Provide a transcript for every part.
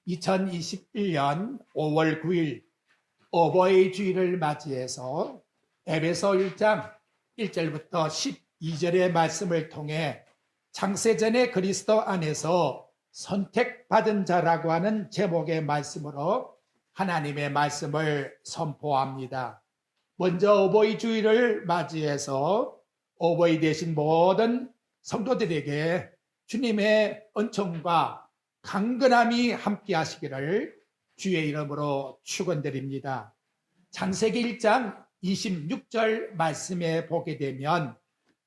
2021년 5월 9일 어버이 주일을 맞이해서 에베소 1장 1절부터 12절의 말씀을 통해 창세전에 그리스도 안에서 선택받은 자라고 하는 제목의 말씀으로 하나님의 말씀을 선포합니다. 먼저 어버이 주일을 맞이해서 어버이 되신 모든 성도들에게 주님의 은총과 강건함이 함께 하시기를 주의 이름으로 축원드립니다. 창세기 1장 26절 말씀에 보게 되면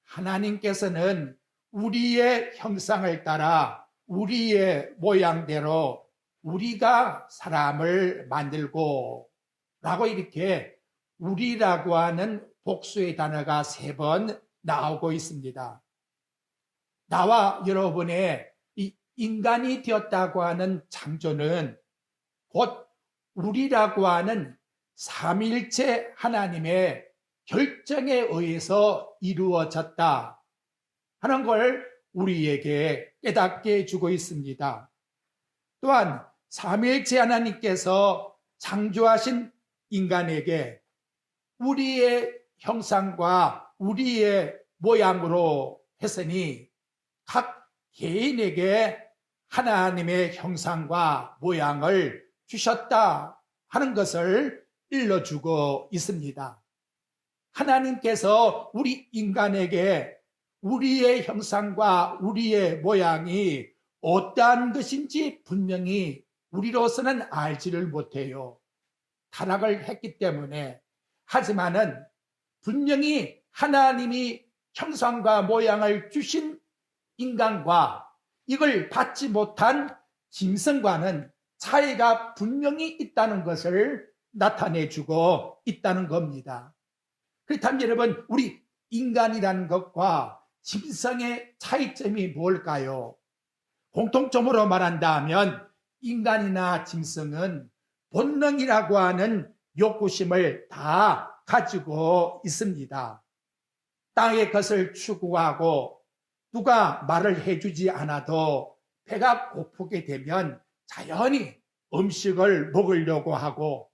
하나님께서는 우리의 형상을 따라 우리의 모양대로 우리가 사람을 만들고 라고 이렇게 우리라고 하는 복수의 단어가 3번 나오고 있습니다. 나와 여러분의 이 인간이 되었다고 하는 창조는 곧 우리라고 하는 삼위일체 하나님의 결정에 의해서 이루어졌다 하는 걸 우리에게 깨닫게 해주고 있습니다. 또한 삼위일체 하나님께서 창조하신 인간에게 우리의 형상과 우리의 모양으로 했으니 각 개인에게 하나님의 형상과 모양을 주셨다 하는 것을 일러주고 있습니다. 하나님께서 우리 인간에게 우리의 형상과 우리의 모양이 어떠한 것인지 분명히 우리로서는 알지를 못해요. 타락을 했기 때문에. 하지만은 분명히 하나님이 형상과 모양을 주신 인간과 이걸 받지 못한 짐승과는 차이가 분명히 있다는 것을 나타내주고 있다는 겁니다. 그렇다면 여러분, 우리 인간이라는 것과 짐승의 차이점이 뭘까요? 공통점으로 말한다면 인간이나 짐승은 본능이라고 하는 욕구심을 다 가지고 있습니다. 땅의 것을 추구하고 누가 말을 해주지 않아도 배가 고프게 되면 자연히 음식을 먹으려고 하고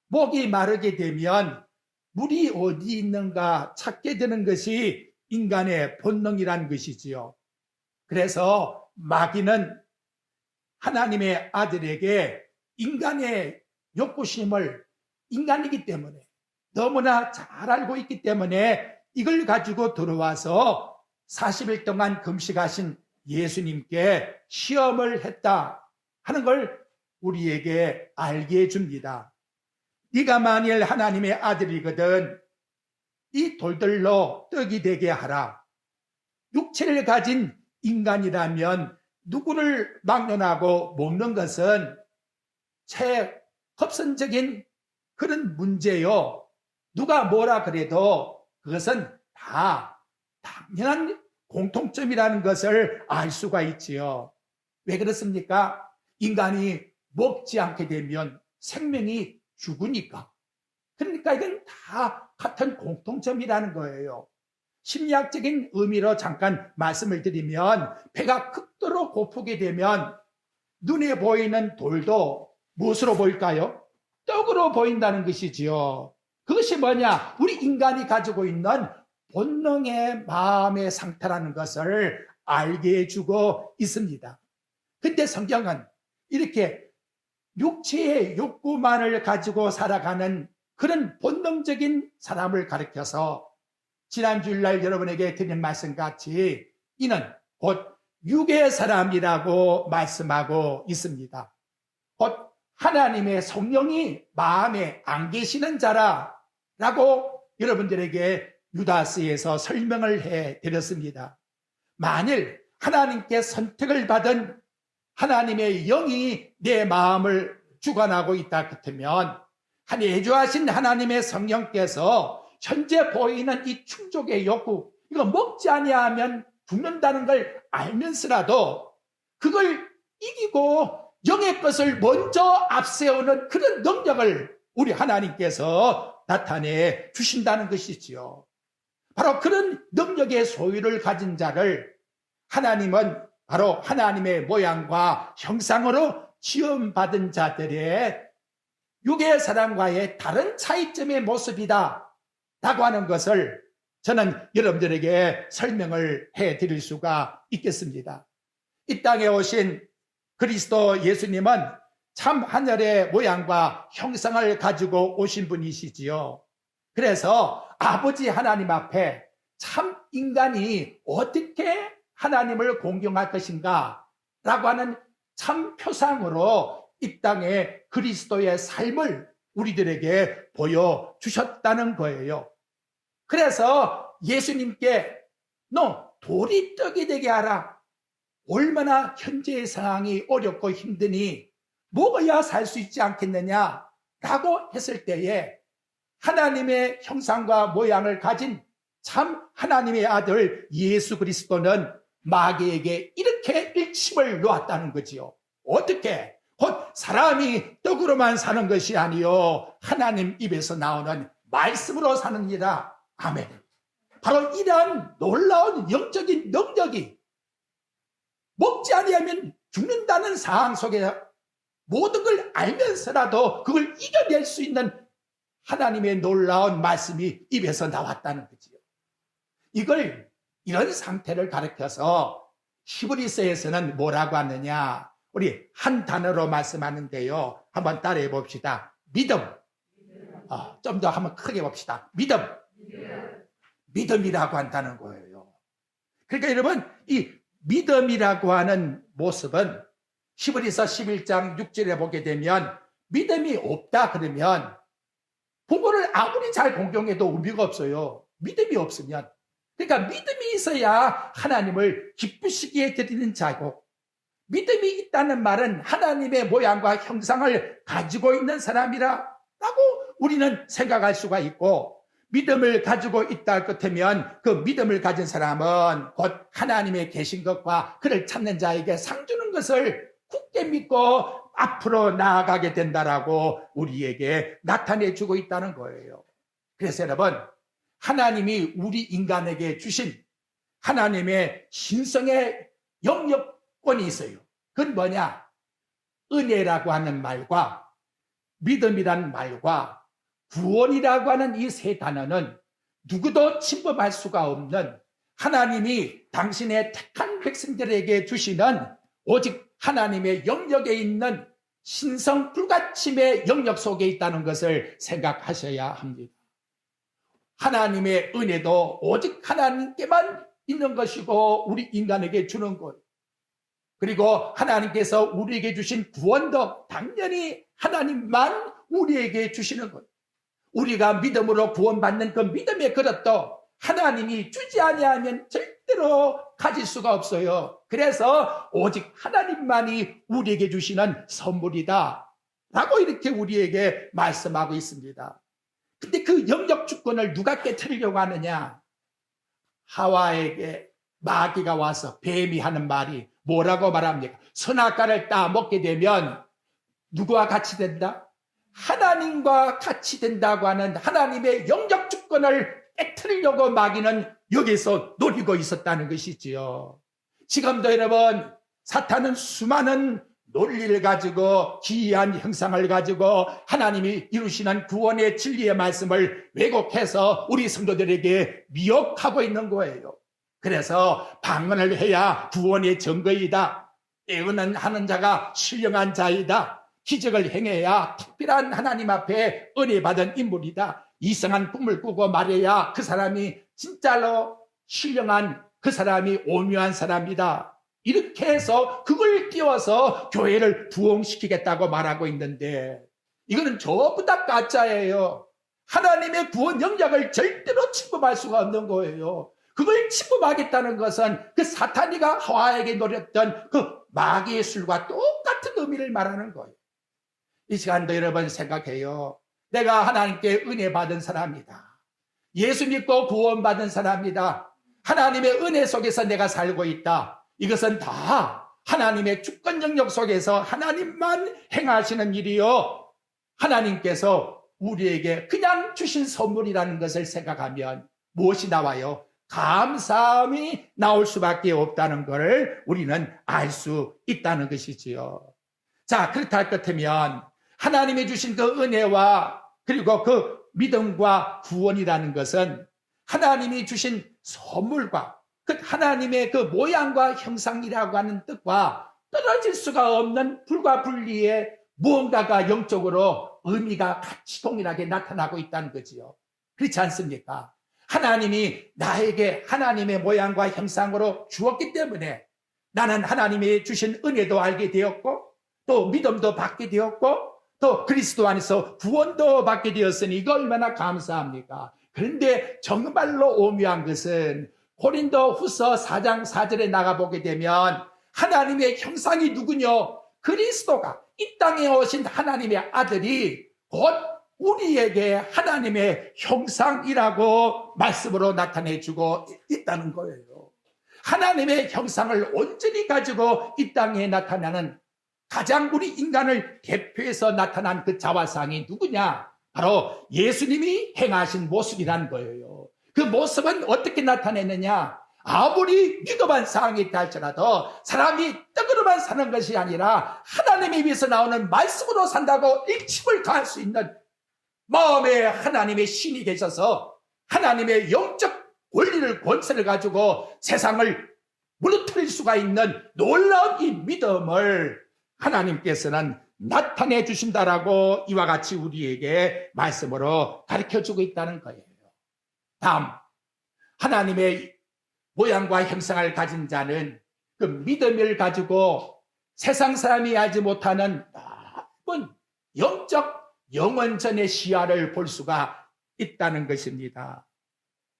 목이 마르게 되면 물이 어디 있는가 찾게 되는 것이 인간의 본능이란 것이지요. 그래서 마귀는 하나님의 아들에게 인간의 욕구심을 인간이기 때문에 너무나 잘 알고 있기 때문에 이걸 가지고 들어와서 40일 동안 금식하신 예수님께 시험을 했다 하는 걸 우리에게 알게 해줍니다. 네가 만일 하나님의 아들이거든 이 돌들로 떡이 되게 하라. 육체를 가진 인간이라면 누구를 막론하고 먹는 것은 최급선적인 그런 문제요. 누가 뭐라 그래도 그것은 다 당연한 공통점이라는 것을 알 수가 있지요. 왜 그렇습니까? 인간이 먹지 않게 되면 생명이 죽으니까. 그러니까 이건 다 같은 공통점이라는 거예요. 심리학적인 의미로 잠깐 말씀을 드리면 배가 극도로 고프게 되면 눈에 보이는 돌도 무엇으로 보일까요? 떡으로 보인다는 것이지요. 그것이 뭐냐? 우리 인간이 가지고 있는 본능의 마음의 상태라는 것을 알게 해주고 있습니다. 근데 성경은 이렇게 육체의 욕구만을 가지고 살아가는 그런 본능적인 사람을 가리켜서 지난 주일날 여러분에게 드린 말씀같이 이는 곧 육의 사람이라고 말씀하고 있습니다. 곧 하나님의 성령이 마음에 안 계시는 자라라고 여러분들에게 유다서에서 설명을 해드렸습니다. 만일 하나님께 선택을 받은 하나님의 영이 내 마음을 주관하고 있다 같으면 내주하신 하나님의 성령께서 현재 보이는 이 충족의 욕구, 이거 먹지 아니하면 죽는다는 걸 알면서라도 그걸 이기고 영의 것을 먼저 앞세우는 그런 능력을 우리 하나님께서 나타내 주신다는 것이지요. 바로 그런 능력의 소유를 가진 자를 하나님은 바로 하나님의 모양과 형상으로 지음받은 자들의 육의 사람과의 다른 차이점의 모습이다 라고 하는 것을 저는 여러분들에게 설명을 해드릴 수가 있겠습니다. 이 땅에 오신 그리스도 예수님은 참 하늘의 모양과 형상을 가지고 오신 분이시지요. 그래서 아버지 하나님 앞에 참 인간이 어떻게 하나님을 공경할 것인가 라고 하는 참 표상으로 이 땅에 그리스도의 삶을 우리들에게 보여주셨다는 거예요. 그래서 예수님께 너 돌이 떡이 되게 하라. 얼마나 현재의 상황이 어렵고 힘드니 먹어야 살 수 있지 않겠느냐 라고 했을 때에 하나님의 형상과 모양을 가진 참 하나님의 아들 예수 그리스도는 마귀에게 이렇게 일침을 놓았다는 거지요. 어떻게? 곧 사람이 떡으로만 사는 것이 아니요 하나님 입에서 나오는 말씀으로 사느니라. 아멘. 바로 이러한 놀라운 영적인 능력이 먹지 아니하면 죽는다는 상황 속에 모든 걸 알면서라도 그걸 이겨낼 수 있는 하나님의 놀라운 말씀이 입에서 나왔다는 거지요. 이런 상태를 가리켜서 히브리서에서는 뭐라고 하느냐? 우리 한 단어로 말씀하는데요. 한번 따라해 봅시다. 믿음. 좀 더 한번 크게 봅시다. 믿음. 믿음이라고 한다는 거예요. 그러니까 여러분, 이 믿음이라고 하는 모습은 히브리서 11장 6절에 보게 되면 믿음이 없다 그러면 부모를 아무리 잘 공경해도 의미가 없어요. 믿음이 없으면. 그러니까 믿음이 있어야 하나님을 기쁘시게 드리는 자고, 믿음이 있다는 말은 하나님의 모양과 형상을 가지고 있는 사람이라고 우리는 생각할 수가 있고, 믿음을 가지고 있다 그렇다면 그 믿음을 가진 사람은 곧 하나님의 계신 것과 그를 찾는 자에게 상 주는 것을 굳게 믿고 앞으로 나아가게 된다라고 우리에게 나타내주고 있다는 거예요. 그래서 여러분, 하나님이 우리 인간에게 주신 하나님의 신성의 영역권이 있어요. 그건 뭐냐? 은혜라고 하는 말과 믿음이라는 말과 구원이라고 하는 이 세 단어는 누구도 침범할 수가 없는 하나님이 당신의 택한 백성들에게 주시는 오직 하나님의 영역에 있는 신성 불가침의 영역 속에 있다는 것을 생각하셔야 합니다. 하나님의 은혜도 오직 하나님께만 있는 것이고 우리 인간에게 주는 것, 그리고 하나님께서 우리에게 주신 구원도 당연히 하나님만 우리에게 주시는 것, 우리가 믿음으로 구원받는 그 믿음의 그릇도 하나님이 주지 아니하면 절대로 가질 수가 없어요. 그래서 오직 하나님만이 우리에게 주시는 선물이다 라고 이렇게 우리에게 말씀하고 있습니다. 근데 그 영역 주권을 누가 깨트리려고 하느냐? 하와에게 마귀가 와서 뱀이 하는 말이 뭐라고 말합니까? 선악과를 따먹게 되면 누구와 같이 된다? 하나님과 같이 된다고 하는 하나님의 영역 주권을 깨트리려고 마귀는 여기서 노리고 있었다는 것이지요. 지금도 여러분, 사탄은 수많은 논리를 가지고 기이한 형상을 가지고 하나님이 이루시는 구원의 진리의 말씀을 왜곡해서 우리 성도들에게 미혹하고 있는 거예요. 그래서 방언을 해야 구원의 증거이다. 예언은 하는 자가 신령한 자이다. 기적을 행해야 특별한 하나님 앞에 은혜 받은 인물이다. 이상한 꿈을 꾸고 말해야 그 사람이 진짜로 신령한 그 사람이 오묘한 사람이다. 이렇게 해서 그걸 띄워서 교회를 부흥시키겠다고 말하고 있는데 이거는 전부 다 가짜예요. 하나님의 구원 영역을 절대로 침범할 수가 없는 거예요. 그걸 침범하겠다는 것은 그 사탄이가 하와에게 노렸던 그 마귀의 술과 똑같은 의미를 말하는 거예요. 이 시간도 여러분 생각해요. 내가 하나님께 은혜 받은 사람이다. 예수 믿고 구원받은 사람이다. 하나님의 은혜 속에서 내가 살고 있다. 이것은 다 하나님의 주권 영역 속에서 하나님만 행하시는 일이요. 하나님께서 우리에게 그냥 주신 선물이라는 것을 생각하면 무엇이 나와요? 감사함이 나올 수밖에 없다는 것을 우리는 알 수 있다는 것이지요. 자, 그렇다 할 것 같으면 하나님이 주신 그 은혜와 그리고 그 믿음과 구원이라는 것은 하나님이 주신 선물과 그 하나님의 그 모양과 형상이라고 하는 뜻과 떨어질 수가 없는 불과 분리의 무언가가 영적으로 의미가 같이 동일하게 나타나고 있다는 거지요. 그렇지 않습니까? 하나님이 나에게 하나님의 모양과 형상으로 주었기 때문에 나는 하나님이 주신 은혜도 알게 되었고 또 믿음도 받게 되었고 또 그리스도 안에서 구원도 받게 되었으니 이거 얼마나 감사합니까? 그런데 정말로 오묘한 것은 고린도 후서 4장 4절에 나가보게 되면 하나님의 형상이 누구뇨? 그리스도가 이 땅에 오신 하나님의 아들이 곧 우리에게 하나님의 형상이라고 말씀으로 나타내주고 있다는 거예요. 하나님의 형상을 온전히 가지고 이 땅에 나타나는 가장 우리 인간을 대표해서 나타난 그 자화상이 누구냐? 바로 예수님이 행하신 모습이라는 거예요. 그 모습은 어떻게 나타내느냐? 아무리 위급한 상황이 있다 할지라도 사람이 떡으로만 사는 것이 아니라 하나님에 위해서 나오는 말씀으로 산다고 일침을 가할 수 있는 마음에 하나님의 신이 계셔서 하나님의 영적 권리를 권세를 가지고 세상을 무너뜨릴 수가 있는 놀라운 이 믿음을 하나님께서는 나타내 주신다라고 이와 같이 우리에게 말씀으로 가르쳐주고 있다는 거예요. 다음, 하나님의 모양과 형상을 가진 자는 그 믿음을 가지고 세상 사람이 알지 못하는 넓은 영적 영원전의 시야를 볼 수가 있다는 것입니다.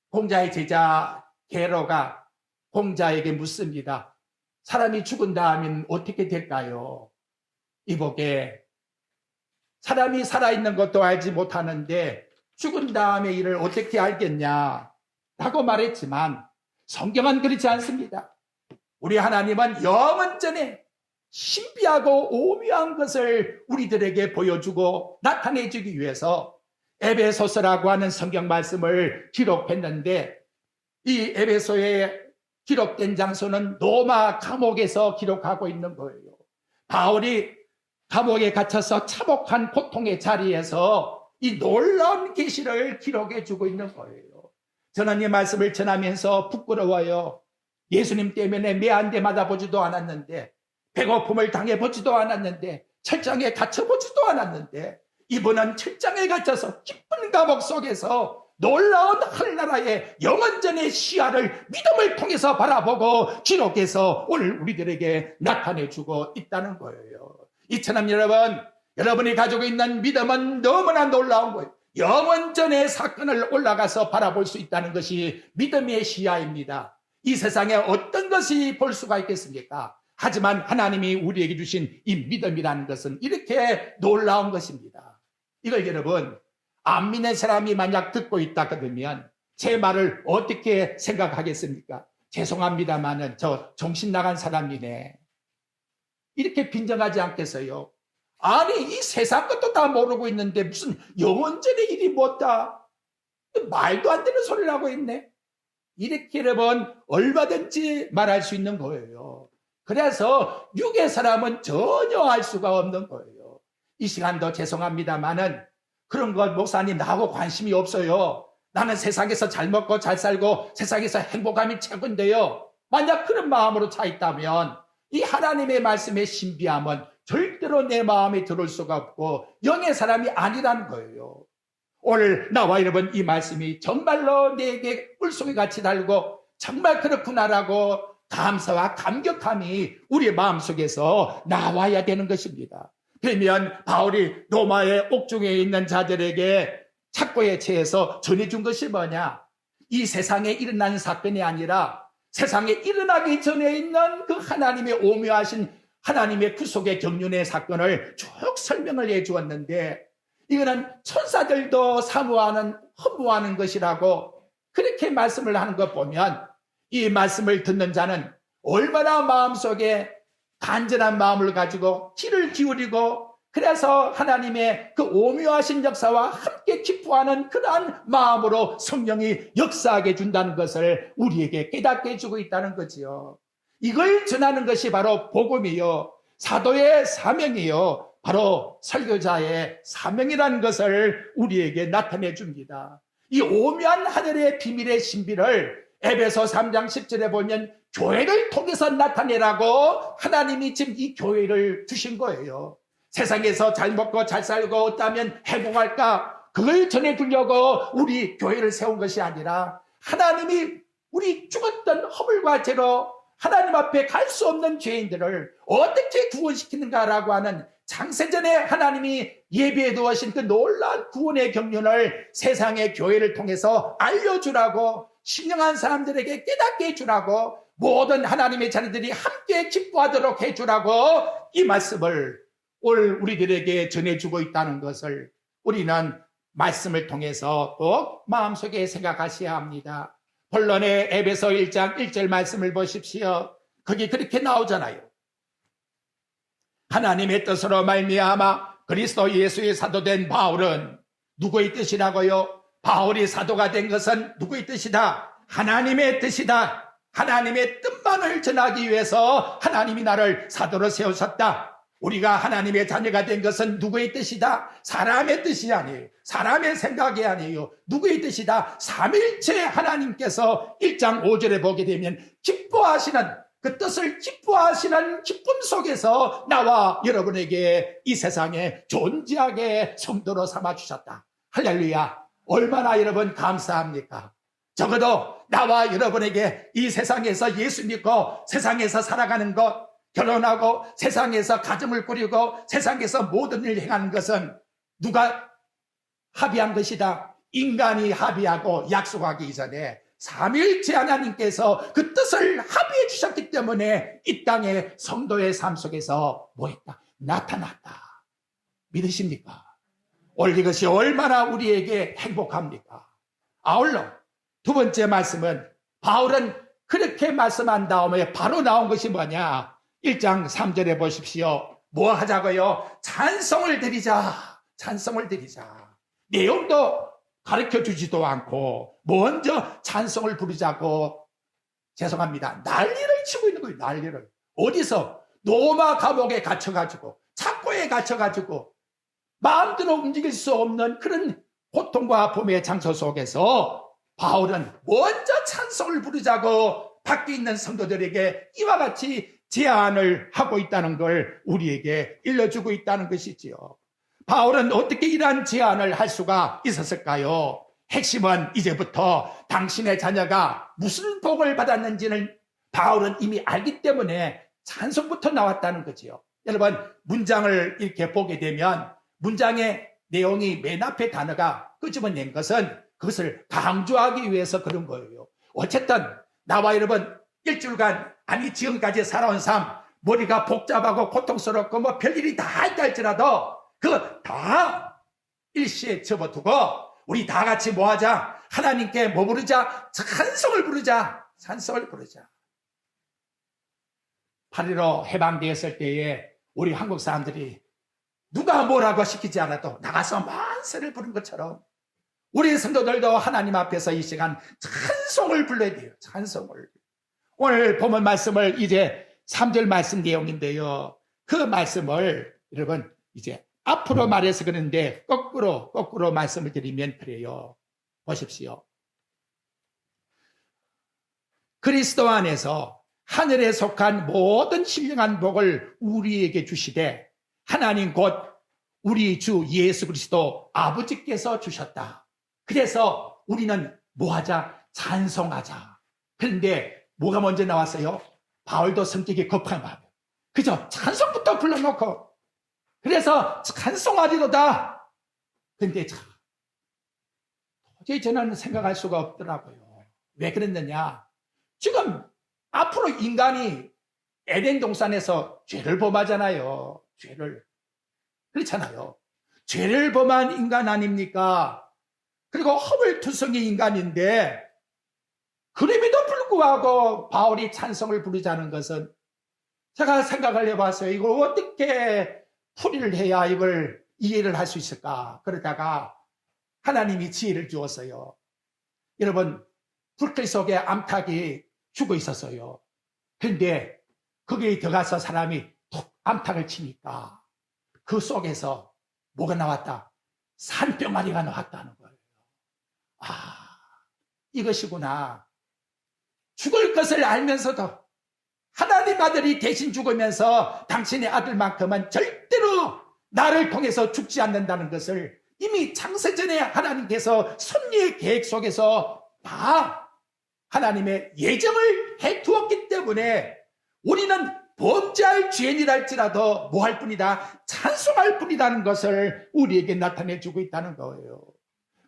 공자의 제자 게로가 공자에게 묻습니다. 사람이 죽은 다음엔 어떻게 될까요? 이보게 사람이 살아있는 것도 알지 못하는데 죽은 다음의 일을 어떻게 알겠냐? 라고 말했지만 성경은 그렇지 않습니다. 우리 하나님은 영원전에 신비하고 오묘한 것을 우리들에게 보여주고 나타내주기 위해서 에베소서라고 하는 성경 말씀을 기록했는데 이 에베소에 기록된 장소는 로마 감옥에서 기록하고 있는 거예요. 바울이 감옥에 갇혀서 참혹한 고통의 자리에서 이 놀라운 계시를 기록해주고 있는 거예요. 저는 이 말씀을 전하면서 부끄러워요. 예수님 때문에 매 한 대 맞아보지도 않았는데 배고픔을 당해보지도 않았는데 철장에 갇혀보지도 않았는데 이분은 철장에 갇혀서 깊은 감옥 속에서 놀라운 하늘나라의 영원전의 시야를 믿음을 통해서 바라보고 기록해서 오늘 우리들에게 나타내주고 있다는 거예요. 이처럼 여러분이 가지고 있는 믿음은 너무나 놀라운 거예요. 영원전의 사건을 올라가서 바라볼 수 있다는 것이 믿음의 시야입니다. 이 세상에 어떤 것이 볼 수가 있겠습니까? 하지만 하나님이 우리에게 주신 이 믿음이라는 것은 이렇게 놀라운 것입니다. 이걸 여러분 안 믿는 사람이 만약 듣고 있다 그러면 제 말을 어떻게 생각하겠습니까? 죄송합니다만은 저 정신 나간 사람이네. 이렇게 빈정하지 않겠어요? 아니 이 세상 것도 다 모르고 있는데 무슨 영원전의 일이 뭐다? 말도 안 되는 소리를 하고 있네. 이렇게 여러분 얼마든지 말할 수 있는 거예요. 그래서 육의 사람은 전혀 알 수가 없는 거예요. 이 시간도 죄송합니다만은 그런 것 목사님 나하고 관심이 없어요. 나는 세상에서 잘 먹고 잘 살고 세상에서 행복함이 최고인데요. 만약 그런 마음으로 차 있다면 이 하나님의 말씀의 신비함은 절대로 내 마음에 들어올 수가 없고 영의 사람이 아니라는 거예요. 오늘 나와 여러분 이 말씀이 정말로 내게 물속에 같이 달고 정말 그렇구나라고 감사와 감격함이 우리의 마음속에서 나와야 되는 것입니다. 그러면 바울이 로마의 옥중에 있는 자들에게 착고에 처해서 전해준 것이 뭐냐? 이 세상에 일어나는 사건이 아니라 세상에 일어나기 전에 있는 그 하나님의 오묘하신 하나님의 구속의 경륜의 사건을 쭉 설명을 해주었는데 이거는 천사들도 사모하는 허무하는 것이라고 그렇게 말씀을 하는 것 보면 이 말씀을 듣는 자는 얼마나 마음속에 간절한 마음을 가지고 귀를 기울이고 그래서 하나님의 그 오묘하신 역사와 함께 기뻐하는 그러한 마음으로 성령이 역사하게 준다는 것을 우리에게 깨닫게 해주고 있다는 거지요. 이걸 전하는 것이 바로 복음이요. 사도의 사명이요, 바로 설교자의 사명이라는 것을 우리에게 나타내 줍니다. 이 오묘한 하늘의 비밀의 신비를 에베소 3장 10절에 보면 교회를 통해서 나타내라고 하나님이 지금 이 교회를 주신 거예요. 세상에서 잘 먹고 잘 살고 어떠면 행복할까? 그걸 전해주려고 우리 교회를 세운 것이 아니라 하나님이 우리 죽었던 허물과 죄로 하나님 앞에 갈 수 없는 죄인들을 어떻게 구원시키는가라고 하는 창세전에 하나님이 예비해 두으신 그 놀라운 구원의 경륜을 세상의 교회를 통해서 알려주라고, 신령한 사람들에게 깨닫게 해주라고, 모든 하나님의 자녀들이 함께 기뻐하도록 해주라고 이 말씀을 오늘 우리들에게 전해주고 있다는 것을 우리는 말씀을 통해서 꼭 마음속에 생각하셔야 합니다. 본론의 에베소 1장 1절 말씀을 보십시오. 거기 그렇게 나오잖아요. 하나님의 뜻으로 말미암아 그리스도 예수의 사도된 바울은 누구의 뜻이라고요? 바울이 사도가 된 것은 누구의 뜻이다? 하나님의 뜻이다. 하나님의 뜻만을 전하기 위해서 하나님이 나를 사도로 세우셨다. 우리가 하나님의 자녀가 된 것은 누구의 뜻이다? 사람의 뜻이 아니에요. 사람의 생각이 아니에요. 누구의 뜻이다? 삼일체 하나님께서 1장 5절에 보게 되면 기뻐하시는, 그 뜻을 기뻐하시는 기쁨 속에서 나와 여러분에게 이 세상에 존재하게 성도로 삼아주셨다. 할렐루야. 얼마나 여러분 감사합니까? 적어도 나와 여러분에게 이 세상에서 예수 믿고 세상에서 살아가는 것, 결혼하고 세상에서 가정을 꾸리고 세상에서 모든 일을 행하는 것은 누가 합의한 것이다? 인간이 합의하고 약속하기 이전에 삼위일체 하나님께서 그 뜻을 합의해 주셨기 때문에 이 땅의 성도의 삶 속에서 뭐했다? 나타났다. 믿으십니까? 오늘 이것이 얼마나 우리에게 행복합니까? 아울러 두 번째 말씀은, 바울은 그렇게 말씀한 다음에 바로 나온 것이 뭐냐? 1장 3절에 보십시오. 뭐 하자고요? 찬송을 드리자. 찬송을 드리자. 내용도 가르쳐 주지도 않고 먼저 찬송을 부르자고, 죄송합니다, 난리를 치고 있는 거예요. 난리를. 어디서? 로마 감옥에 갇혀가지고, 착고에 갇혀가지고 마음대로 움직일 수 없는 그런 고통과 아픔의 장소 속에서 바울은 먼저 찬송을 부르자고 밖에 있는 성도들에게 이와 같이 제안을 하고 있다는 걸 우리에게 일러주고 있다는 것이지요. 바울은 어떻게 이러한 제안을 할 수가 있었을까요? 핵심은 이제부터 당신의 자녀가 무슨 복을 받았는지는 바울은 이미 알기 때문에 찬송부터 나왔다는 거지요. 여러분, 문장을 이렇게 보게 되면 문장의 내용이 맨 앞에 단어가 끄집어낸 것은 그것을 강조하기 위해서 그런 거예요. 어쨌든 나와 여러분 일주일간, 아니 지금까지 살아온 삶, 머리가 복잡하고 고통스럽고 뭐 별일이 다 있다 할지라도 그거 다 일시에 접어두고 우리 다 같이 뭐 하자? 하나님께 뭐 부르자? 찬송을 부르자. 찬송을 부르자. 8.15 해방되었을 때에 우리 한국 사람들이 누가 뭐라고 시키지 않아도 나가서 만세를 부른 것처럼 우리 성도들도 하나님 앞에서 이 시간 찬송을 불러야 돼요. 찬송을. 오늘 본문 말씀을 이제 3절 말씀 내용인데요. 그 말씀을 여러분 이제 앞으로 말해서 그러는데 거꾸로 말씀을 드리면 그래요. 보십시오. 그리스도 안에서 하늘에 속한 모든 신령한 복을 우리에게 주시되 하나님 곧 우리 주 예수 그리스도 아버지께서 주셨다. 그래서 우리는 뭐하자? 찬송하자. 그런데 뭐가 먼저 나왔어요? 바울도 성격이 급한 마음. 그죠? 찬송부터 불러놓고 그래서 찬송하리로다. 근데 참 도저히 저는 생각할 수가 없더라고요. 왜 그랬느냐? 지금 앞으로 인간이 에덴 동산에서 죄를 범하잖아요. 죄를. 그렇잖아요. 죄를 범한 인간 아닙니까? 그리고 허물투성이 인간인데 그럼에도 불구하고 바울이 찬송을 부르자는 것은 제가 생각을 해봤어요. 이걸 어떻게 풀이를 해야 이걸 이해를 할 수 있을까? 그러다가 하나님이 지혜를 주었어요. 여러분, 불길 속에 암탉이 죽어 있었어요. 그런데 거기에 들어가서 사람이 툭 암탉을 치니까 그 속에서 뭐가 나왔다? 산병아리가 나왔다는 거예요. 아, 이것이구나. 죽을 것을 알면서도 하나님 아들이 대신 죽으면서 당신의 아들만큼은 절대로 나를 통해서 죽지 않는다는 것을 이미 창세전에 하나님께서 섭리의 계획 속에서 다 하나님의 예정을 해두었기 때문에 우리는 범죄할 죄인이랄지라도 뭐 할 뿐이다? 찬송할 뿐이라는 것을 우리에게 나타내주고 있다는 거예요.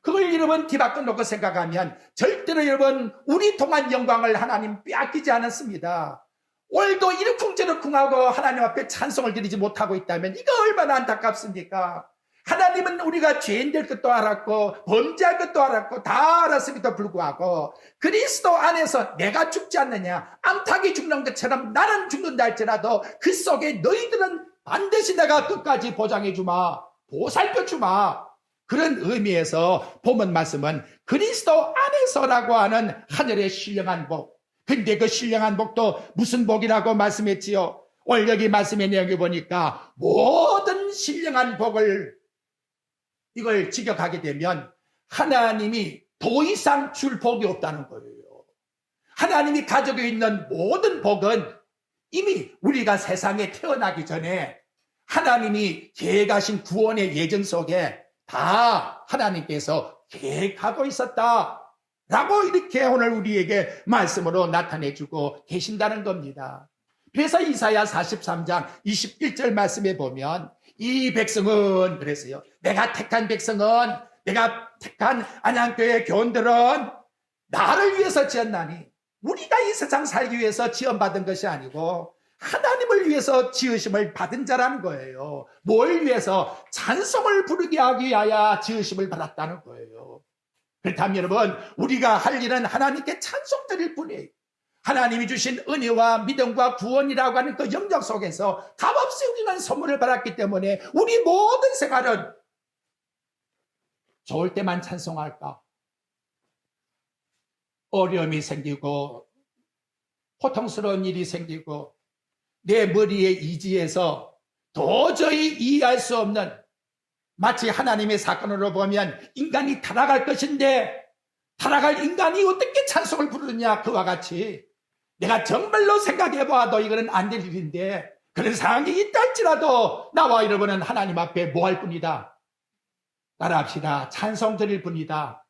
그걸 여러분 뒤바꿔 놓고 생각하면 절대로 여러분 우리 통한 영광을 하나님 빼앗기지 않았습니다. 오늘도 이러쿵저러쿵하고 하나님 앞에 찬송을 드리지 못하고 있다면 이거 얼마나 안타깝습니까? 하나님은 우리가 죄인 될 것도 알았고 범죄할 것도 알았고 다 알았음에도 불구하고 그리스도 안에서 내가 죽지 않느냐, 암탉이 죽는 것처럼 나는 죽는다 할지라도 그 속에 너희들은 반드시 내가 끝까지 보장해 주마, 보살펴 주마. 그런 의미에서 본문 말씀은 그리스도 안에서라고 하는 하늘의 신령한 복. 근데 그 신령한 복도 무슨 복이라고 말씀했지요? 오늘 여기 말씀의 내용을 보니까 모든 신령한 복을 이걸 직역하게 되면 하나님이 더 이상 줄 복이 없다는 거예요. 하나님이 가지고 있는 모든 복은 이미 우리가 세상에 태어나기 전에 하나님이 계획하신 구원의 예정 속에 다 하나님께서 계획하고 있었다라고 이렇게 오늘 우리에게 말씀으로 나타내주고 계신다는 겁니다. 그래서 이사야 43장 21절 말씀에 보면 이 백성은 그랬어요. 내가 택한 백성은, 내가 택한 안양교회 교원들은 나를 위해서 지었나니 우리가 이 세상 살기 위해서 지원받은 것이 아니고 하나님을 위해서 지으심을 받은 자라는 거예요. 뭘 위해서? 찬송을 부르게 하기 위하여 지으심을 받았다는 거예요. 그렇다면 여러분, 우리가 할 일은 하나님께 찬송 드릴 뿐이에요. 하나님이 주신 은혜와 믿음과 구원이라고 하는 그 영역 속에서 값없이 우리는 선물을 받았기 때문에 우리 모든 생활은 좋을 때만 찬송할까? 어려움이 생기고 고통스러운 일이 생기고 내 머리에 이지해서 도저히 이해할 수 없는, 마치 하나님의 사건으로 보면 인간이 타락할 것인데 타락할 인간이 어떻게 찬송을 부르느냐, 그와 같이 내가 정말로 생각해봐도 이거는 안 될 일인데 그런 상황이 있다 할지라도 나와 여러분은 하나님 앞에 뭐 할 뿐이다? 따라합시다. 찬송 드릴 뿐이다.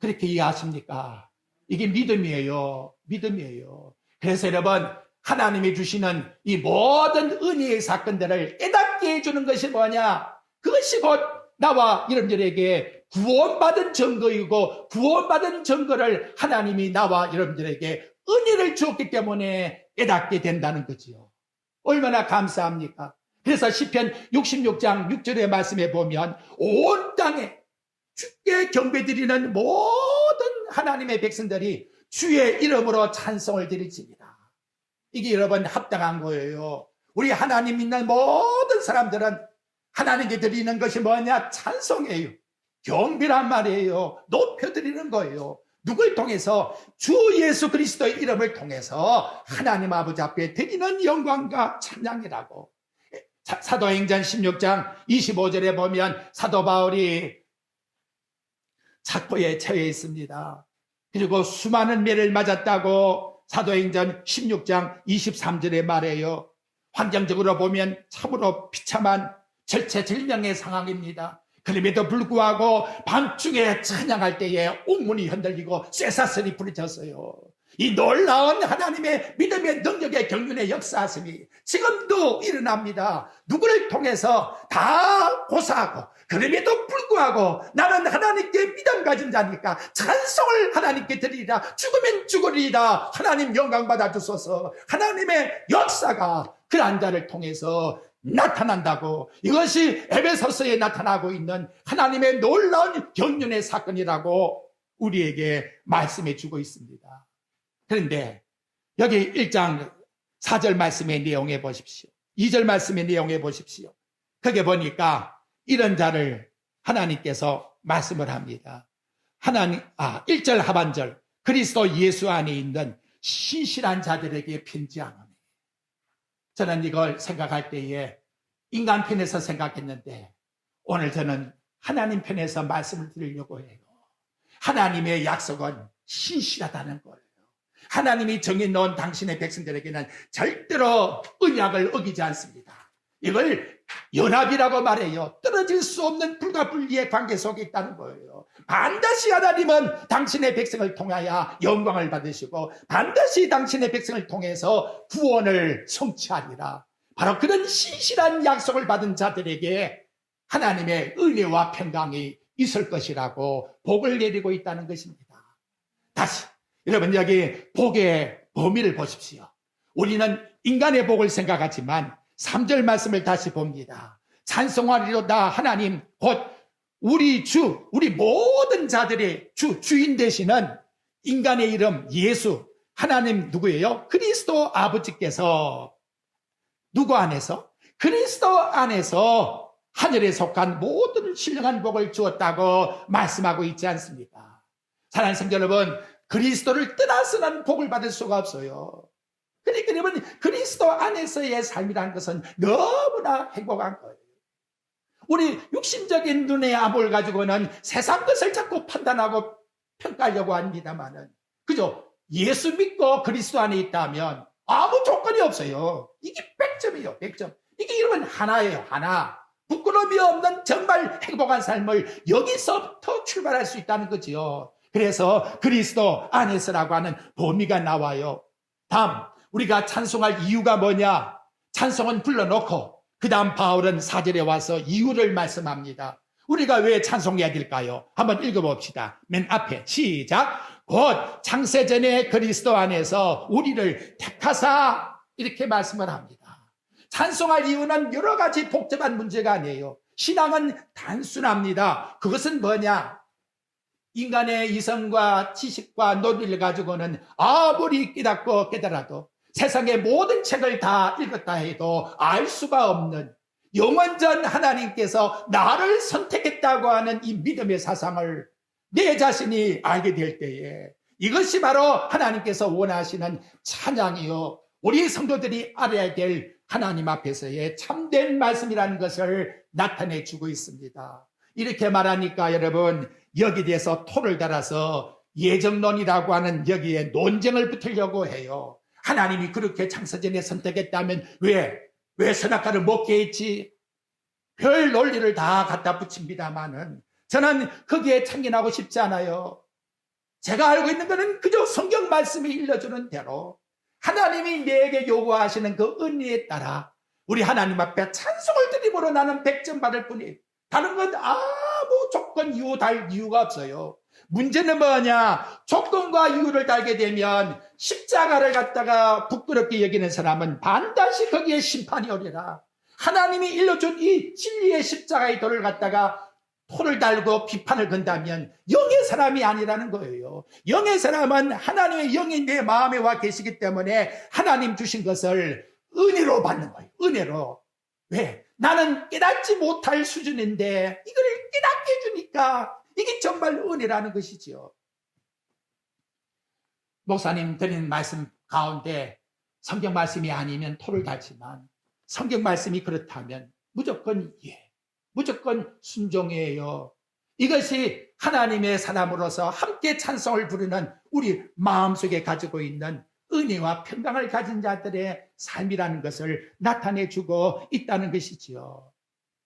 그렇게 이해하십니까? 이게 믿음이에요. 믿음이에요. 그래서 여러분, 하나님이 주시는 이 모든 은혜의 사건들을 깨닫게 해주는 것이 뭐냐? 그것이 곧 나와 여러분들에게 구원받은 증거이고, 구원받은 증거를 하나님이 나와 여러분들에게 은혜를 주었기 때문에 깨닫게 된다는 거지요. 얼마나 감사합니까? 그래서 시편 66장 6절의 말씀에 보면 온 땅에 주께 경배드리는 모든 하나님의 백성들이 주의 이름으로 찬송을 드릴지니라. 이게 여러분 합당한 거예요. 우리 하나님 믿는 모든 사람들은 하나님께 드리는 것이 뭐냐? 찬송이에요. 경배란 말이에요. 높여드리는 거예요. 누굴 통해서? 주 예수 그리스도의 이름을 통해서 하나님 아버지 앞에 드리는 영광과 찬양이라고. 사도행전 16장 25절에 보면 사도 바울이 착포에 처해 있습니다. 그리고 수많은 매를 맞았다고 사도행전 16장 23절에 말해요. 환경적으로 보면 참으로 비참한 절체절명의 상황입니다. 그럼에도 불구하고 밤중에 찬양할 때에 옥문이 흔들리고 쇠사슬이 부러졌어요. 이 놀라운 하나님의 믿음의 능력의 경륜의 역사하심이 지금도 일어납니다. 누구를 통해서 다 고사하고, 그럼에도 불구하고 나는 하나님께 믿음 가진 자니까 찬송을 하나님께 드리리라. 죽으면 죽으리라. 하나님 영광 받아 주소서. 하나님의 역사가 그러한 자를 통해서 나타난다고. 이것이 에베소서에 나타나고 있는 하나님의 놀라운 경륜의 사건이라고 우리에게 말씀해 주고 있습니다. 그런데 여기 1장 4절 말씀의 내용에 보십시오. 2절 말씀의 내용에 보십시오. 거기에 보니까 이런 자를 하나님께서 말씀을 합니다. 1절 하반절, 그리스도 예수 안에 있는 신실한 자들에게 편지하노니. 저는 이걸 생각할 때에 인간 편에서 생각했는데 오늘 저는 하나님 편에서 말씀을 드리려고 해요. 하나님의 약속은 신실하다는 거예요. 하나님이 정해놓은 당신의 백성들에게는 절대로 언약을 어기지 않습니다. 이걸 연합이라고 말해요. 떨어질 수 없는 불가분리의 관계 속에 있다는 거예요. 반드시 하나님은 당신의 백성을 통하여 영광을 받으시고 반드시 당신의 백성을 통해서 구원을 성취하리라. 바로 그런 신실한 약속을 받은 자들에게 하나님의 은혜와 평강이 있을 것이라고 복을 내리고 있다는 것입니다. 다시 여러분 여기 복의 범위를 보십시오. 우리는 인간의 복을 생각하지만 3절 말씀을 다시 봅니다. 찬송하리로다 하나님 곧 우리 주, 우리 모든 자들의 주인 되시는 인간의 이름 예수, 하나님 누구예요? 그리스도 아버지께서 누구 안에서? 그리스도 안에서 하늘에 속한 모든 신령한 복을 주었다고 말씀하고 있지 않습니까? 사랑하는 성도 여러분, 그리스도를 떠나서는 복을 받을 수가 없어요. 그러니까 여러분, 그리스도 안에서의 삶이라는 것은 너무나 행복한 거예요. 우리 육신적인 눈의 암을 가지고는 세상 것을 자꾸 판단하고 평가하려고 합니다만은, 그죠? 예수 믿고 그리스도 안에 있다면 아무 조건이 없어요. 이게 100점이에요, 100점. 이게 여러분 하나예요, 하나. 부끄러움이 없는 정말 행복한 삶을 여기서부터 출발할 수 있다는 거지요. 그래서 그리스도 안에서라고 하는 범위가 나와요. 다음, 우리가 찬송할 이유가 뭐냐? 찬송은 불러놓고 그 다음 바울은 4절에 와서 이유를 말씀합니다. 우리가 왜 찬송해야 될까요? 한번 읽어봅시다. 맨 앞에 시작. 곧 창세전에 그리스도 안에서 우리를 택하사, 이렇게 말씀을 합니다. 찬송할 이유는 여러 가지 복잡한 문제가 아니에요. 신앙은 단순합니다. 그것은 뭐냐? 인간의 이성과 지식과 논리를 가지고는 아무리 깨닫고 깨달아도 세상의 모든 책을 다 읽었다 해도 알 수가 없는 영원전 하나님께서 나를 선택했다고 하는 이 믿음의 사상을 내 자신이 알게 될 때에 이것이 바로 하나님께서 원하시는 찬양이요, 우리 성도들이 알아야 될 하나님 앞에서의 참된 말씀이라는 것을 나타내 주고 있습니다. 이렇게 말하니까 여러분, 여기에 대해서 토를 달아서 예정론이라고 하는 여기에 논쟁을 붙이려고 해요. 하나님이 그렇게 창세전에 선택했다면 왜 선악과를 먹게 했지? 별 논리를 다 갖다 붙입니다만은 저는 거기에 참견하고 싶지 않아요. 제가 알고 있는 것은 그저 성경 말씀이 일러주는 대로 하나님이 내게 요구하시는 그 은혜에 따라 우리 하나님 앞에 찬송을 드림으로 나는 100점 받을 뿐이에요. 다른 건 아무 조건 이유 달 이유가 없어요. 문제는 뭐냐? 조건과 이유를 달게 되면 십자가를 갖다가 부끄럽게 여기는 사람은 반드시 거기에 심판이 오리라. 하나님이 일러준 이 진리의 십자가의 돌을 갖다가 토를 달고 비판을 건다면 영의 사람이 아니라는 거예요. 영의 사람은 하나님의 영이 내 마음에 와 계시기 때문에 하나님 주신 것을 은혜로 받는 거예요. 은혜로. 왜? 나는 깨닫지 못할 수준인데 이걸 깨닫게 해주니까 이게 정말 은혜라는 것이지요. 목사님 드린 말씀 가운데 성경 말씀이 아니면 토를 달지만 성경 말씀이 그렇다면 무조건 무조건 순종이에요. 이것이 하나님의 사람으로서 함께 찬송을 부르는 우리 마음속에 가지고 있는 은혜와 평강을 가진 자들의 삶이라는 것을 나타내주고 있다는 것이지요.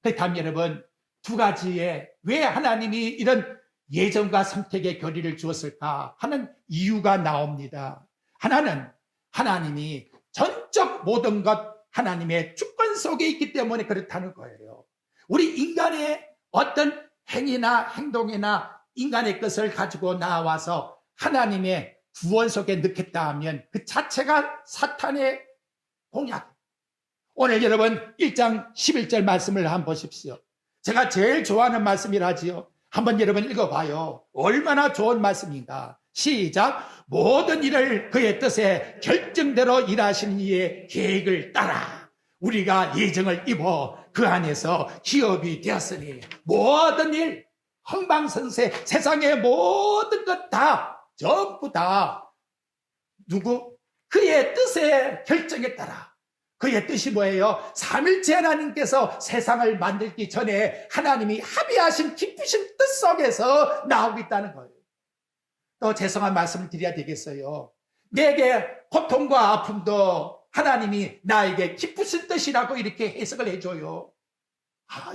그렇다면 여러분, 두 가지에 왜 하나님이 이런 예정과 선택의 교리를 주었을까 하는 이유가 나옵니다. 하나는 하나님이 전적 모든 것 하나님의 주권 속에 있기 때문에 그렇다는 거예요. 우리 인간의 어떤 행위나 행동이나 인간의 것을 가지고 나와서 하나님의 구원 속에 넣겠다 하면 그 자체가 사탄의 공약. 오늘 여러분 1장 11절 말씀을 한번 보십시오. 제가 제일 좋아하는 말씀이라지요. 한번 여러분 읽어봐요. 얼마나 좋은 말씀인가. 시작. 모든 일을 그의 뜻에 결정대로 일하시는 이의 계획을 따라 우리가 예정을 입어 그 안에서 기업이 되었으니 모든 일, 흥방선세, 세상의 모든 것 다, 전부 다 누구? 그의 뜻에 결정에 따라 그의 뜻이 뭐예요? 삼일째 하나님께서 세상을 만들기 전에 하나님이 합의하신 깊으신 뜻 속에서 나오고 있다는 거예요. 또 죄송한 말씀을 드려야 되겠어요. 내게 고통과 아픔도 하나님이 나에게 깊으신 뜻이라고 이렇게 해석을 해줘요.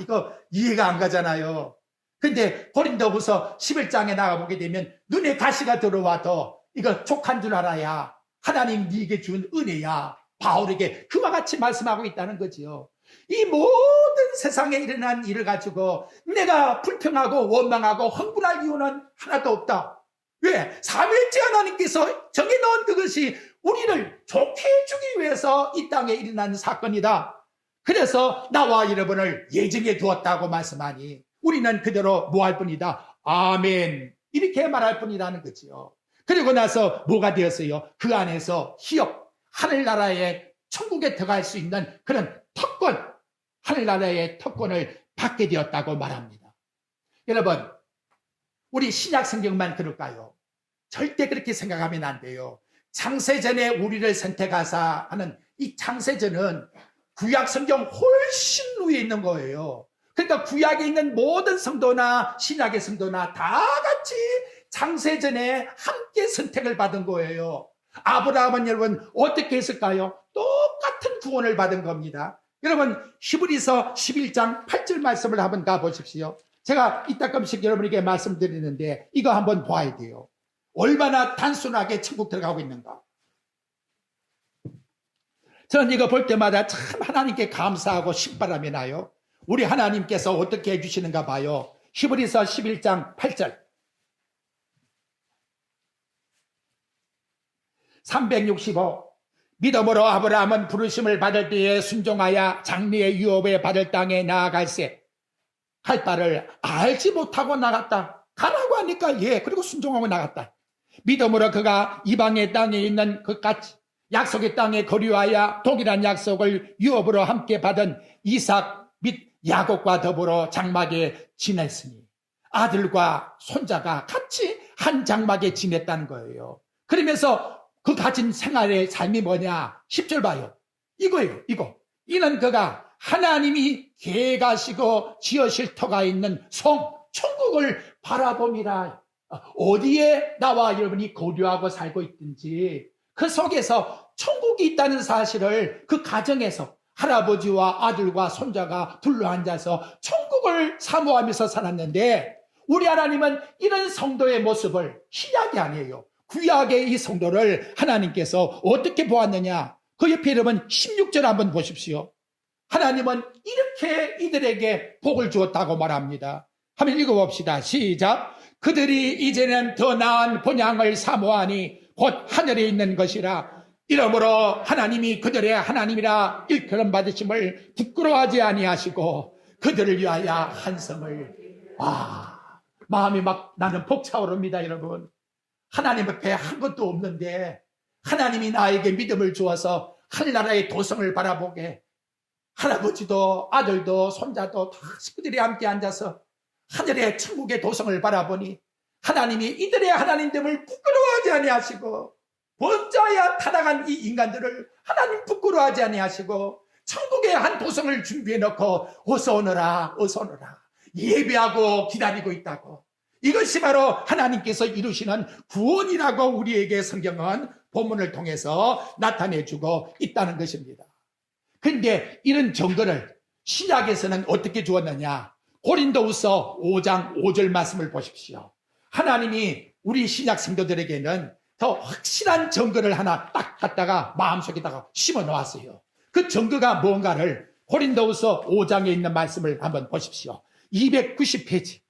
이거 이해가 안 가잖아요. 근데 고린도후서 11장에 나가보게 되면 눈에 가시가 들어와도 이거 족한 줄 알아야 하나님 네게 준 은혜야. 바울에게 그와 같이 말씀하고 있다는 거지요. 이 모든 세상에 일어난 일을 가지고 내가 불평하고 원망하고 흥분할 이유는 하나도 없다. 왜? 삼일째 하나님께서 정해놓은 그것이 우리를 좋게 해주기 위해서 이 땅에 일어난 사건이다. 그래서 나와 여러분을 예정해 두었다고 말씀하니 우리는 그대로 뭐 할 뿐이다. 아멘. 이렇게 말할 뿐이라는 거지요. 그리고 나서 뭐가 되었어요? 그 안에서 희업, 하늘나라의 천국에 들어갈 수 있는 그런 특권, 하늘나라의 특권을 받게 되었다고 말합니다. 여러분, 우리 신약 성경만 그럴까요? 절대 그렇게 생각하면 안 돼요. 창세전에 우리를 선택하사 하는 이 창세전은 구약 성경 훨씬 위에 있는 거예요. 그러니까 구약에 있는 모든 성도나 신약의 성도나 다 같이 창세전에 함께 선택을 받은 거예요. 아브라함은 여러분 어떻게 했을까요? 똑같은 구원을 받은 겁니다. 여러분 히브리서 11장 8절 말씀을 한번 가보십시오. 제가 이따금씩 여러분에게 말씀드리는데 이거 한번 봐야 돼요. 얼마나 단순하게 천국 들어가고 있는가. 저는 이거 볼 때마다 참 하나님께 감사하고 신바람이 나요. 우리 하나님께서 어떻게 해주시는가 봐요. 히브리서 11장 8절 365 믿음으로 아브라함은 부르심을 받을 때에 순종하여 장래의 유업에 받을 땅에 나아갈세 갈 바를 알지 못하고 나갔다. 가라고 하니까 예, 그리고 순종하고 나갔다. 믿음으로 그가 이방의 땅에 있는 그같이 약속의 땅에 거류하여 동일한 약속을 유업으로 함께 받은 이삭 및 야곱과 더불어 장막에 지냈으니 아들과 손자가 같이 한 장막에 지냈다는 거예요. 그러면서 그 가진 생활의 삶이 뭐냐? 10절 봐요. 이거예요. 이거. 이는 그가 하나님이 계획하시고 지으실 터가 있는 성, 천국을 바라봄이라. 어디에 나와 여러분이 거류하고 살고 있든지 그 속에서 천국이 있다는 사실을 그 가정에서 할아버지와 아들과 손자가 둘러앉아서 천국을 사모하면서 살았는데 우리 하나님은 이런 성도의 모습을 신약이 아니에요. 구약의 이 성도를 하나님께서 어떻게 보았느냐. 그 옆에 여러분 16절 한번 보십시오. 하나님은 이렇게 이들에게 복을 주었다고 말합니다. 한번 읽어봅시다. 시작. 그들이 이제는 더 나은 본향을 사모하니 곧 하늘에 있는 것이라. 이러므로 하나님이 그들의 하나님이라 일컬음 받으심을 부끄러워하지 아니하시고 그들을 위하여 한 성을 마음이 막 나는 벅차오릅니다. 여러분 하나님 앞에 한 것도 없는데 하나님이 나에게 믿음을 주어서 하늘나라의 도성을 바라보게 할아버지도 아들도 손자도 다 식구들이 함께 앉아서 하늘의 천국의 도성을 바라보니 하나님이 이들의 하나님됨을 부끄러워하지 아니하시고 번자야 타락한 이 인간들을 하나님 부끄러워하지 아니하시고 천국의 한 도성을 준비해 놓고 어서 오너라 어서 오너라 예배하고 기다리고 있다고. 이것이 바로 하나님께서 이루시는 구원이라고 우리에게 성경은 본문을 통해서 나타내주고 있다는 것입니다. 그런데 이런 증거를 신약에서는 어떻게 주었느냐. 고린도후서 5장 5절 말씀을 보십시오. 하나님이 우리 신약 성도들에게는 더 확실한 증거를 하나 딱 갖다가 마음속에다가 심어 놓았어요. 그 증거가 뭔가를 고린도후서 5장에 있는 말씀을 한번 보십시오. 290페이지.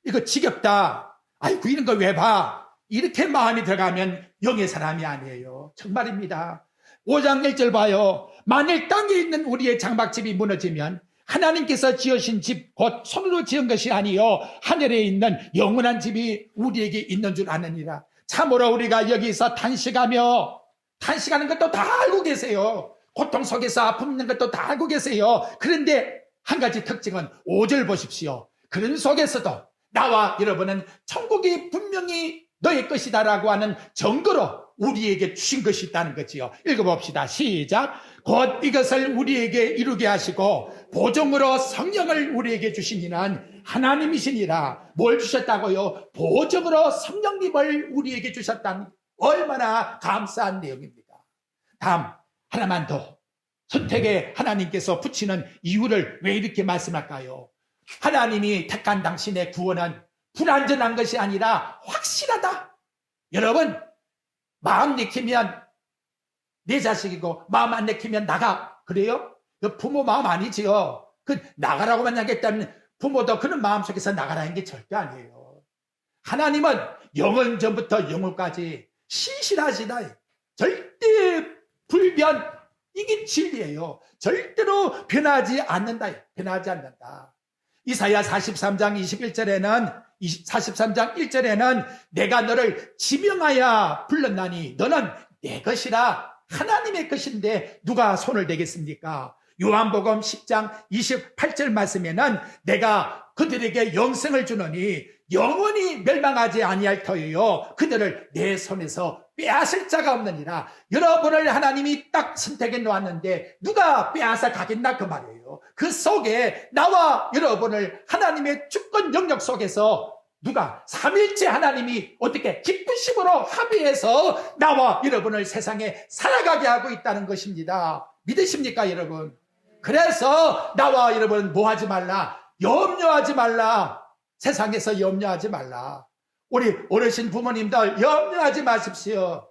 이거 지겹다. 아이고 이런 거 왜 봐. 이렇게 마음이 들어가면 영의 사람이 아니에요. 정말입니다. 5장 1절 봐요. 만일 땅에 있는 우리의 장막집이 무너지면 하나님께서 지으신 집 곧 손으로 지은 것이 아니요 하늘에 있는 영원한 집이 우리에게 있는 줄 아느니라. 참으로 우리가 여기서 탄식하는 것도 다 알고 계세요. 고통 속에서 아픔 있는 것도 다 알고 계세요. 그런데 한 가지 특징은 5절 보십시오. 그런 속에서도 나와 여러분은 천국이 분명히 너의 것이다라고 하는 증거로 우리에게 주신 것이 있다는 거지요. 읽어봅시다. 시작. 곧 이것을 우리에게 이루게 하시고 보증으로 성령을 우리에게 주신 이는 하나님이시니라. 뭘 주셨다고요? 보증으로 성령님을 우리에게 주셨다는, 얼마나 감사한 내용입니다. 다음 하나만 더, 선택에 하나님께서 붙이는 이유를 왜 이렇게 말씀할까요? 하나님이 택한 당신의 구원은 불완전한 것이 아니라 확실하다. 여러분, 마음 내키면 내 자식이고 마음 안 내키면 나가, 그래요? 그 부모 마음 아니지요. 그 나가라고만 하겠다면 부모도 그런 마음속에서 나가라는 게 절대 아니에요. 하나님은 영원 전부터 영원까지 신실하시다. 절대 불변, 이게 진리예요. 절대로 변하지 않는다. 변하지 않는다. 이사야 43장 21절에는 43장 1절에는 내가 너를 지명하여 불렀나니 너는 내 것이라. 하나님의 것인데 누가 손을 대겠습니까? 요한복음 10장 28절 말씀에는 내가 그들에게 영생을 주노니 영원히 멸망하지 아니할 터이요 그들을 내 손에서 빼앗을 자가 없느니라. 여러분을 하나님이 딱 선택해 놓았는데 누가 빼앗아 가겠나 그 말이에요. 그 속에 나와 여러분을 하나님의 주권 영역 속에서 누가, 삼일째 하나님이 어떻게 기쁘심으로 합의해서 나와 여러분을 세상에 살아가게 하고 있다는 것입니다. 믿으십니까 여러분? 그래서 나와 여러분 뭐 하지 말라? 염려하지 말라. 세상에서 염려하지 말라. 우리 어르신 부모님들 염려하지 마십시오.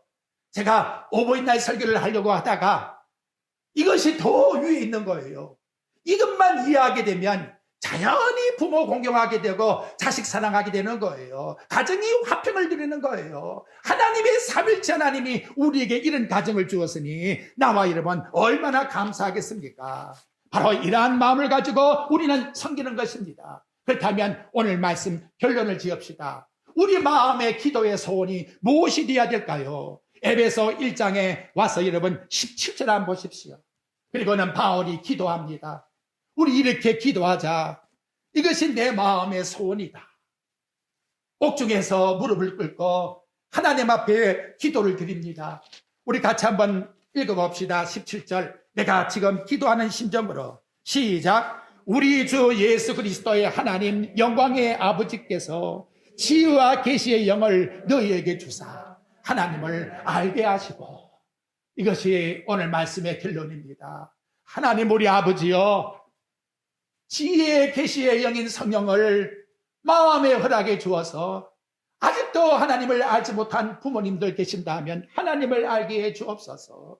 제가 어버이날 설교를 하려고 하다가 이것이 더 위에 있는 거예요. 이것만 이해하게 되면 자연히 부모 공경하게 되고 자식 사랑하게 되는 거예요. 가정이 화평을 누리는 거예요. 하나님의 삼일째 하나님이 우리에게 이런 가정을 주었으니 나와 여러분 얼마나 감사하겠습니까? 바로 이러한 마음을 가지고 우리는 섬기는 것입니다. 그렇다면 오늘 말씀 결론을 지읍시다. 우리 마음의 기도의 소원이 무엇이 되어야 될까요? 에베소 1장에 와서 여러분 17절 한번 보십시오. 그리고는 바울이 기도합니다. 우리 이렇게 기도하자. 이것이 내 마음의 소원이다. 옥중에서 무릎을 꿇고 하나님 앞에 기도를 드립니다. 우리 같이 한번 읽어봅시다. 17절. 내가 지금 기도하는 심정으로 시작. 우리 주 예수 그리스도의 하나님 영광의 아버지께서 지혜와 계시의 영을 너희에게 주사 하나님을 알게 하시고. 이것이 오늘 말씀의 결론입니다. 하나님 우리 아버지여, 지혜의 계시의 영인 성령을 마음에 허락해 주어서 아직도 하나님을 알지 못한 부모님들 계신다면 하나님을 알게 해 주옵소서.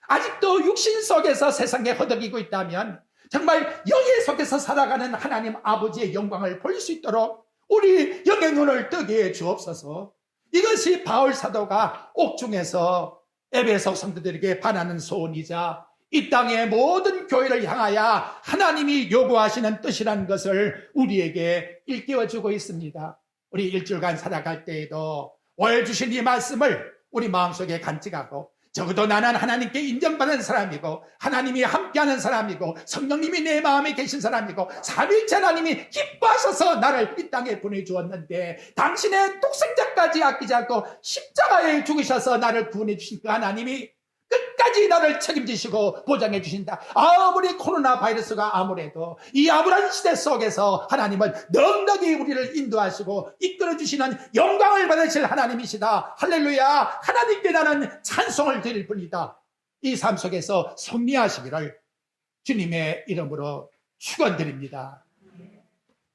아직도 육신 속에서 세상에 허덕이고 있다면 정말 영의 속에서 살아가는 하나님 아버지의 영광을 볼 수 있도록 우리 영의 눈을 뜨게 해 주옵소서. 이것이 바울 사도가 옥중에서 에베소 성도들에게 바라는 소원이자 이 땅의 모든 교회를 향하여 하나님이 요구하시는 뜻이라는 것을 우리에게 일깨워주고 있습니다. 우리 일주일간 살아갈 때에도 오늘 주신 이 말씀을 우리 마음속에 간직하고, 적어도 나는 하나님께 인정받는 사람이고 하나님이 함께하는 사람이고 성령님이 내 마음에 계신 사람이고 삼일째 하나님이 기뻐하셔서 나를 이 땅에 보내주었는데 당신의 독생자까지 아끼지 않고 십자가에 죽으셔서 나를 구원해 주신 그 하나님이 끝까지 나를 책임지시고 보장해 주신다. 아무리 코로나 바이러스가 아무래도 이 암울한 시대 속에서 하나님은 넉넉히 우리를 인도하시고 이끌어 주시는 영광을 받으실 하나님이시다. 할렐루야. 하나님께 나는 찬송을 드릴 뿐이다. 이 삶 속에서 승리하시기를 주님의 이름으로 축원드립니다.